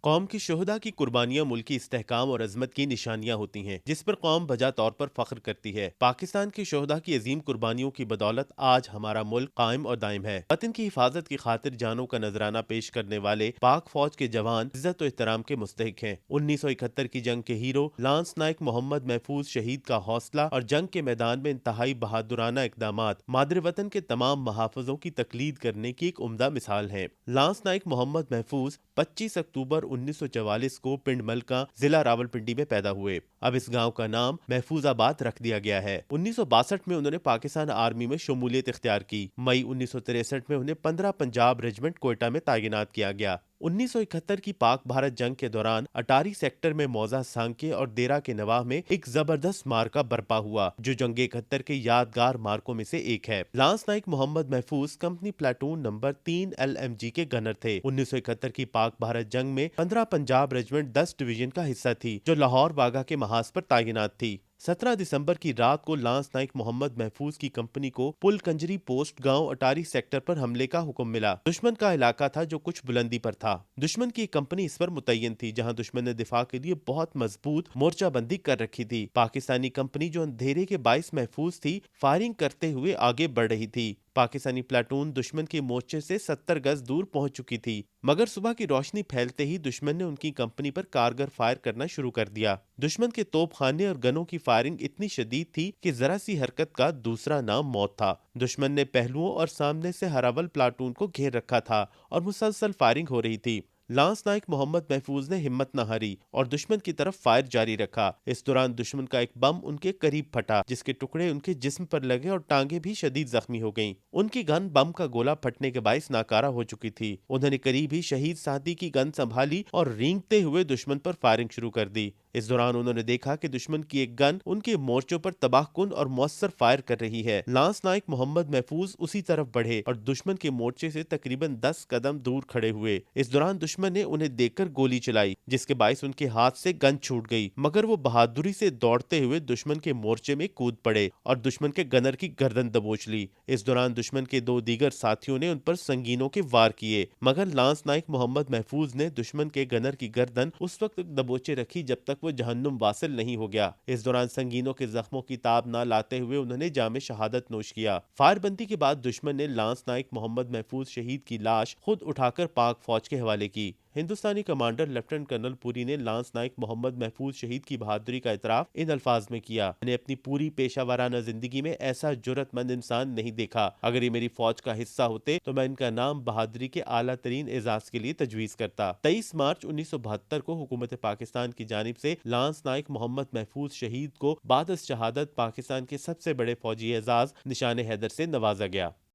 قوم کی شہداء کی قربانیاں ملکی استحکام اور عظمت کی نشانیاں ہوتی ہیں جس پر قوم بجا طور پر فخر کرتی ہے۔ پاکستان کے شہداء کی عظیم قربانیوں کی بدولت آج ہمارا ملک قائم اور دائم ہے۔ وطن کی حفاظت کی خاطر جانوں کا نذرانہ پیش کرنے والے پاک فوج کے جوان عزت و احترام کے مستحق ہیں۔ 1971 کی جنگ کے ہیرو لانس نائک محمد محفوظ شہید کا حوصلہ اور جنگ کے میدان میں انتہائی بہادرانہ اقدامات مادر وطن کے تمام محافظوں کی تقلید کرنے کی ایک عمدہ مثال ہیں۔ لانس نائک محمد محفوظ 25 اکتوبر 1944 کو پنڈ ملکہ ضلع راولپنڈی میں پیدا ہوئے۔ اب اس گاؤں کا نام محفوظ آباد رکھ دیا گیا ہے۔ 1962 میں انہوں نے پاکستان آرمی میں شمولیت اختیار کی۔ مئی 1963 میں انہیں 15 پنجاب ریجمنٹ کوئٹہ میں تعینات کیا گیا۔ 1971 کی پاک بھارت جنگ کے دوران اٹاری سیکٹر میں موضع سانکے اور دیرہ کے نواح میں ایک زبردست مارکہ برپا ہوا جو جنگ 71 کے یادگار مارکوں میں سے ایک ہے۔ لانس نائک محمد محفوظ کمپنی پلاٹون نمبر 3 LMG کے گنر تھے۔ 1971 کی پاک بھارت جنگ میں 15 پنجاب ریجمنٹ 10 ڈویژن کا حصہ تھی جو لاہور واگا کے محاذ پر تعینات تھی۔ 17 دسمبر کی رات کو لانس نائک محمد محفوظ کی کمپنی کو پل کنجری پوسٹ گاؤں اٹاری سیکٹر پر حملے کا حکم ملا۔ دشمن کا علاقہ تھا جو کچھ بلندی پر تھا۔ دشمن کی ایک کمپنی اس پر متعین تھی جہاں دشمن نے دفاع کے لیے بہت مضبوط مورچہ بندی کر رکھی تھی۔ پاکستانی کمپنی جو اندھیرے کے باعث محفوظ تھی فائرنگ کرتے ہوئے آگے بڑھ رہی تھی۔ پاکستانی پلاٹون دشمن کے مورچے سے 70 گز دور پہنچ چکی تھی مگر صبح کی روشنی پھیلتے ہی دشمن نے ان کی کمپنی پر کارگر فائر کرنا شروع کر دیا۔ دشمن کے توپ خانے اور گنوں کی فائرنگ اتنی شدید تھی کہ ذرا سی حرکت کا دوسرا نام موت تھا۔ دشمن نے پہلوؤں اور سامنے سے ہر اول پلاٹون کو گھیر رکھا تھا اور مسلسل فائرنگ ہو رہی تھی۔ لانس نائک محمد محفوظ نے ہمت نہ ہاری اور دشمن کی طرف فائر جاری رکھا۔ اس دوران دشمن کا ایک بم ان کے قریب پھٹا جس کے ٹکڑے ان کے جسم پر لگے اور ٹانگیں بھی شدید زخمی ہو گئیں۔ ان کی گن بم کا گولہ پھٹنے کے باعث ناکارہ ہو چکی تھی۔ انہوں نے قریب ہی شہید ساتھی کی گن سنبھالی اور رینگتے ہوئے دشمن پر فائرنگ شروع کر دی۔ اس دوران انہوں نے دیکھا کہ دشمن کی ایک گن ان کے مورچوں پر تباہ کن اور مؤثر فائر کر رہی ہے۔ لانس نائک محمد محفوظ اسی طرف بڑھے اور دشمن کے مورچے سے تقریباً 10 قدم دور کھڑے ہوئے۔ اس دوران دشمن نے انہیں دیکھ کر گولی چلائی جس کے باعث ان کے ہاتھ سے گن چھوٹ گئی مگر وہ بہادری سے دوڑتے ہوئے دشمن کے مورچے میں کود پڑے اور دشمن کے گنر کی گردن دبوچ لی۔ اس دوران دشمن کے 2 دیگر ساتھیوں نے ان پر سنگینوں کے وار کیے مگر لانس نائک محمد محفوظ نے دشمن کے گنر کی گردن اس وقت دبوچے رکھی جب تک وہ جہنم واصل نہیں ہو گیا۔ اس دوران سنگینوں کے زخموں کی تاب نہ لاتے ہوئے انہوں نے جام شہادت نوش کیا۔ فائر بندی کے بعد دشمن نے لانس نائک محمد محفوظ شہید کی لاش خود اٹھا کر پاک فوج کے حوالے کی۔ ہندوستانی کمانڈر لیفٹیننٹ کرنل پوری نے لانس نائک محمد محفوظ شہید کی بہادری کا اعتراف ان الفاظ میں کیا: میں نے اپنی پوری پیشہ ورانہ زندگی میں ایسا جرأت مند انسان نہیں دیکھا۔ اگر یہ میری فوج کا حصہ ہوتے تو میں ان کا نام بہادری کے اعلیٰ ترین اعزاز کے لیے تجویز کرتا۔ 23 مارچ 1972 کو حکومت پاکستان کی جانب سے لانس نائک محمد محفوظ شہید کو بعد از شہادت پاکستان کے سب سے بڑے فوجی اعزاز نشان حیدر سے نوازا گیا۔